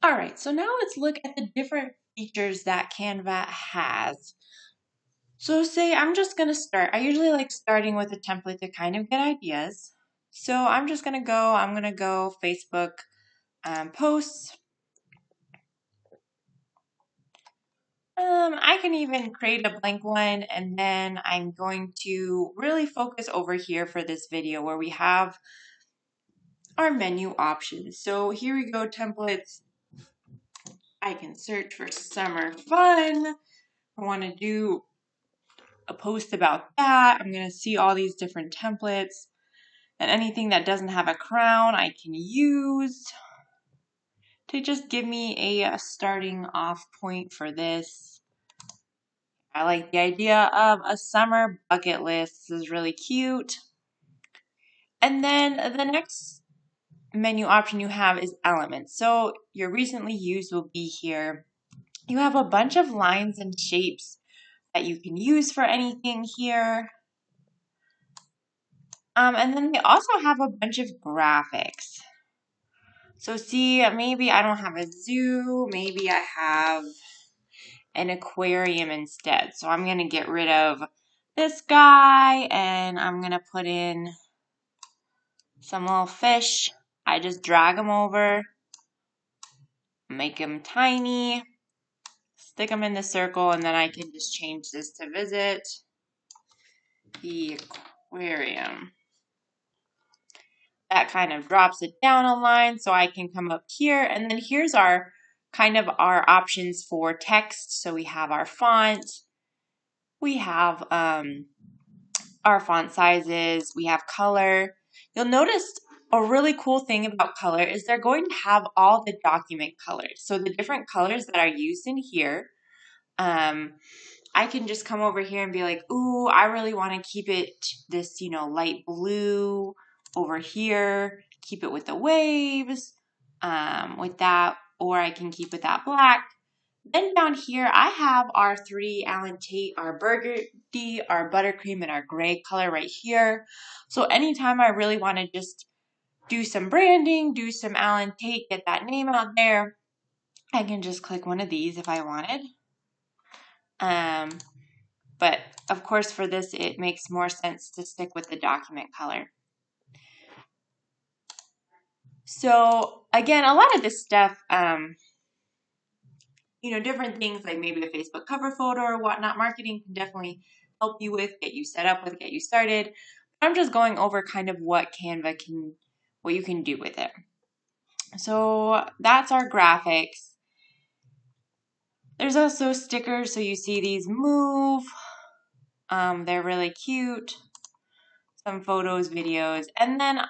All right, so now let's look at the different features that Canva has. So say I'm just gonna start. I usually like starting with a template to kind of get ideas. So I'm gonna go Facebook posts. I can even create a blank one, and then I'm going to really focus over here for this video where we have our menu options. So here we go, templates. I can search for summer fun. I want to do a post about that. I'm going to see all these different templates, and anything that doesn't have a crown I can use to just give me a starting off point for this. I like the idea of a summer bucket list. This is really cute. And then the next menu option you have is elements. So your recently used will be here. You have a bunch of lines and shapes that you can use for anything here. And then they also have a bunch of graphics. So see, maybe I don't have a zoo, maybe I have an aquarium instead. So I'm going to get rid of this guy and I'm going to put in some little fish. I just drag them over, make them tiny, stick them in the circle, and then I can just change this to visit the aquarium. That kind of drops it down a line so I can come up here, and then here's our our options for text. So we have our font, we have our font sizes, we have color. You'll notice a really cool thing about color is they're going to have all the document colors. So the different colors that are used in here, I can just come over here and be like, ooh, I really want to keep it this, light blue over here, keep it with the waves, with that, or I can keep it that black. Then down here, I have our three Allen Tate, our burgundy, our buttercream, and our gray color right here. So anytime I really want to just do some branding, do some Allen Tate, get that name out there, I can just click one of these if I wanted. But of course for this, it makes more sense to stick with the document color. So again, a lot of this stuff, different things like maybe a Facebook cover photo or whatnot, marketing can definitely help you with, get you set up with, get you started. I'm just going over kind of what Canva what you can do with it. So that's our graphics. There's also stickers, so you see these move. They're really cute. Some photos, videos, and then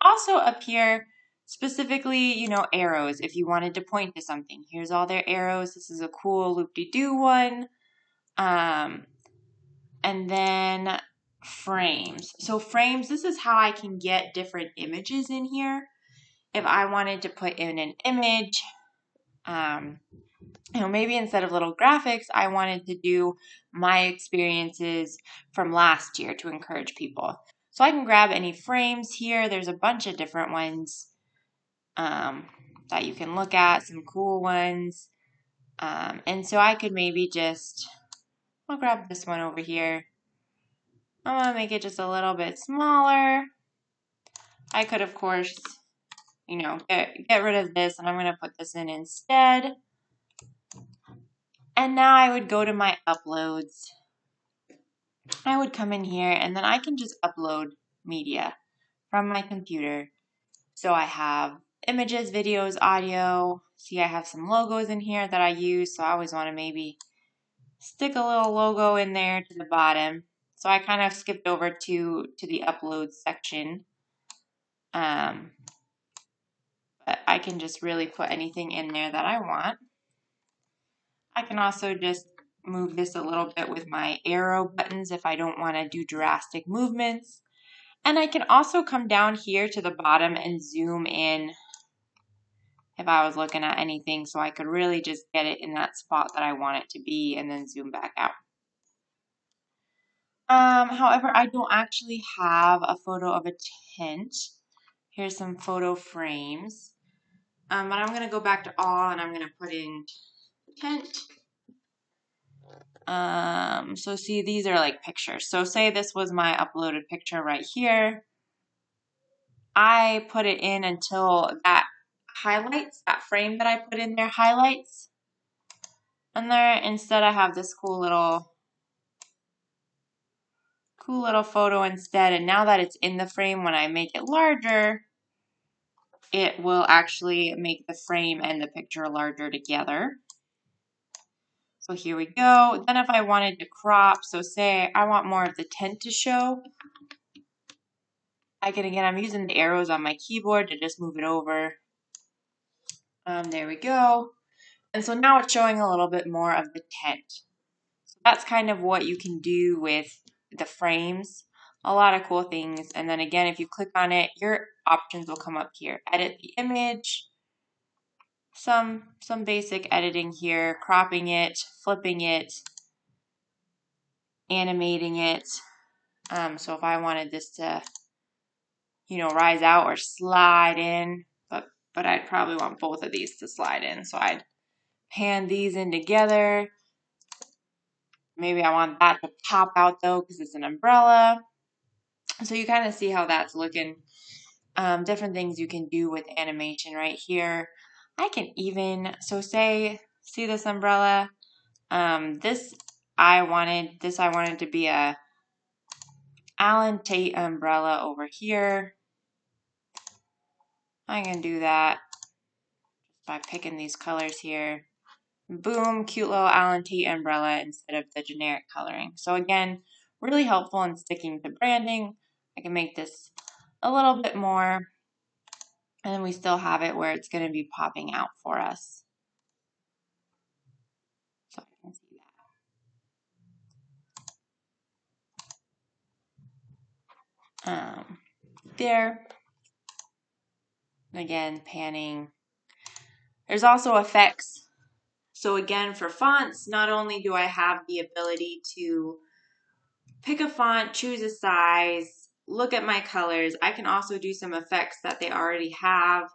also up here, specifically, arrows if you wanted to point to something. Here's all their arrows. This is a cool loop-de-doo one. And then frames. So frames, this is how I can get different images in here. If I wanted to put in an image, maybe instead of little graphics, I wanted to do my experiences from last year to encourage people. So I can grab any frames here. There's a bunch of different ones that you can look at, some cool ones. And so I could maybe I'll grab this one over here. I'm going to make it just a little bit smaller. I could, of course, get rid of this, and I'm going to put this in instead. And now I would go to my uploads. I would come in here, and then I can just upload media from my computer. So I have images, videos, audio. See, I have some logos in here that I use, so I always want to maybe stick a little logo in there to the bottom. So I kind of skipped over to the upload section. But I can just really put anything in there that I want. I can also just move this a little bit with my arrow buttons if I don't want to do drastic movements. And I can also come down here to the bottom and zoom in if I was looking at anything, so I could really just get it in that spot that I want it to be and then zoom back out. However, I don't actually have a photo of a tent. Here's some photo frames. But I'm going to go back to all and I'm going to put in tent. So see, these are like pictures. So say this was my uploaded picture right here. I put it in until that highlights, that frame that I put in there highlights. And there, instead I have this cool little photo instead. And now that it's in the frame, when I make it larger, it will actually make the frame and the picture larger together. So here we go. Then if I wanted to crop, so say I want more of the tent to show, I can, again, I'm using the arrows on my keyboard to just move it over. There we go. And so now it's showing a little bit more of the tent. So that's kind of what you can do with the frames. A lot of cool things. And then again, if you click on it, your options will come up here. Edit the image. Some basic editing here, cropping it, flipping it, animating it. So if I wanted this to, you know, rise out or slide in, but I'd probably want both of these to slide in. So I'd pan these in together. Maybe I want that to pop out though because it's an umbrella. So you kind of see how that's looking. Different things you can do with animation right here. I can even, so say, see this umbrella? This I wanted to be a Allen Tate umbrella over here. I can do that by picking these colors here. Boom, cute little Allen Tate umbrella instead of the generic coloring. So again, really helpful in sticking to branding. I can make this a little bit more, and then we still have it where it's going to be popping out for us. So I can see that. There. Again, panning. There's also effects. So again, for fonts, not only do I have the ability to pick a font, choose a size, look at my colors, I can also do some effects that they already have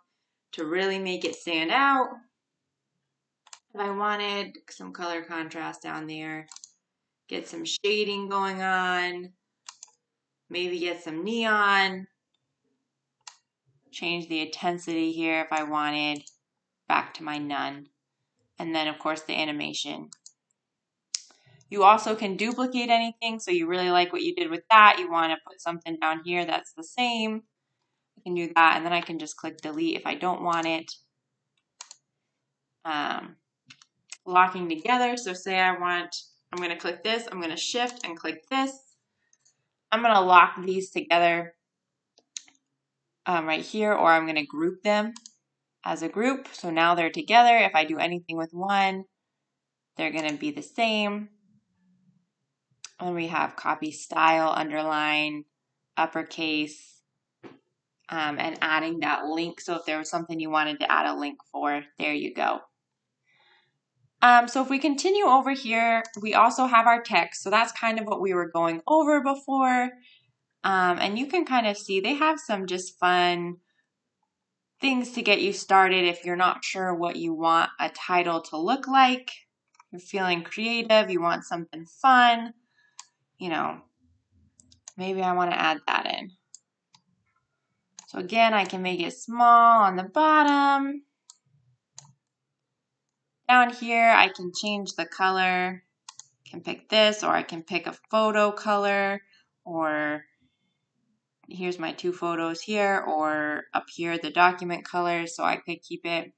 to really make it stand out. If I wanted some color contrast down there, get some shading going on, maybe get some neon, change the intensity here if I wanted, back to my none. And then of course the animation. You also can duplicate anything, so you really like what you did with that. You want to put something down here that's the same. I can do that, and then I can just click delete if I don't want it. Locking together, so say I'm going to click this, I'm going to shift and click this. I'm going to lock these together right here, or I'm going to group them as a group. So now they're together. If I do anything with one, they're going to be the same. And we have copy style, underline, uppercase, and adding that link. So if there was something you wanted to add a link for, there you go. So if we continue over here, we also have our text. So that's kind of what we were going over before. And you can kind of see they have some just fun things to get you started if you're not sure what you want a title to look like. You're feeling creative, you want something fun, you know, maybe I want to add that in. So again, I can make it small on the bottom. Down here, I can change the color. I can pick this, or I can pick a photo color, or here's my two photos here, or up here, the document color. So I could keep it,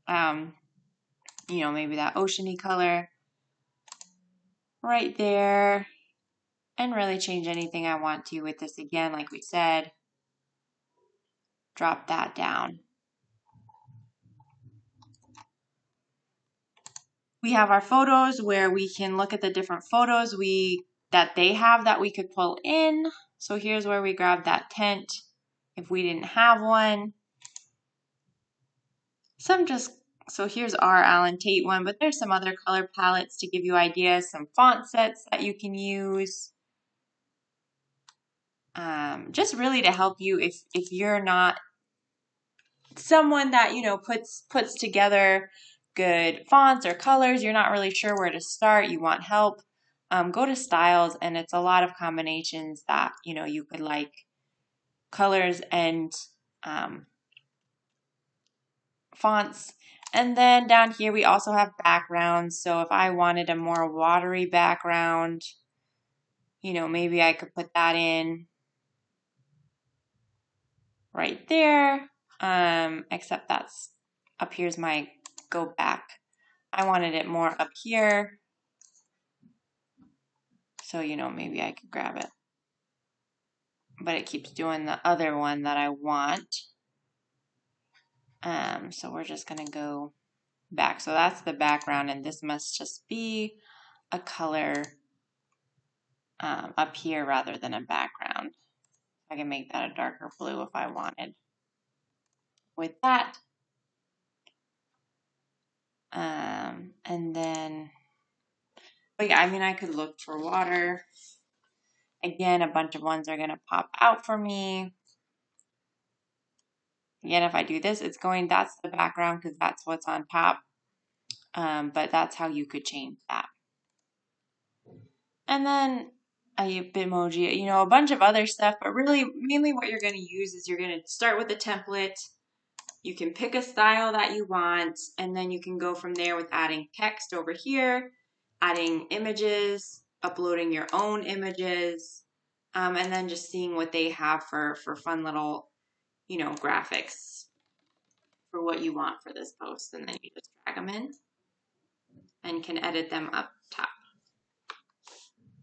you know, maybe that oceany color right there, and really change anything I want to with this again, like we said. Drop that down. We have our photos where we can look at the different photos that they have that we could pull in. So here's where we grab that tent if we didn't have one. So here's our Allen Tate one, but there's some other color palettes to give you ideas, some font sets that you can use. Just really to help you if you're not someone that, you know, puts together good fonts or colors, you're not really sure where to start, you want help, go to styles, and it's a lot of combinations that, you know, you could like colors and fonts. And then down here we also have backgrounds. So if I wanted a more watery background, you know, maybe I could put that in right there. Except that's up here's my go back. I wanted it more up here. So, you know, maybe I could grab it. But it keeps doing the other one that I want. So we're just going to go back. So that's the background, and this must just be a color up here rather than a background. I can make that a darker blue if I wanted. With that, and then, but yeah, I mean, I could look for water. Again, a bunch of ones are going to pop out for me. Again, if I do this, it's going, that's the background because that's what's on top. But that's how you could change that. And then a Bitmoji, you know, a bunch of other stuff, but really, mainly what you're going to use is you're going to start with a template. You can pick a style that you want, and then you can go from there with adding text over here, adding images, uploading your own images, and then just seeing what they have for fun little, you know, graphics for what you want for this post. And then you just drag them in and can edit them up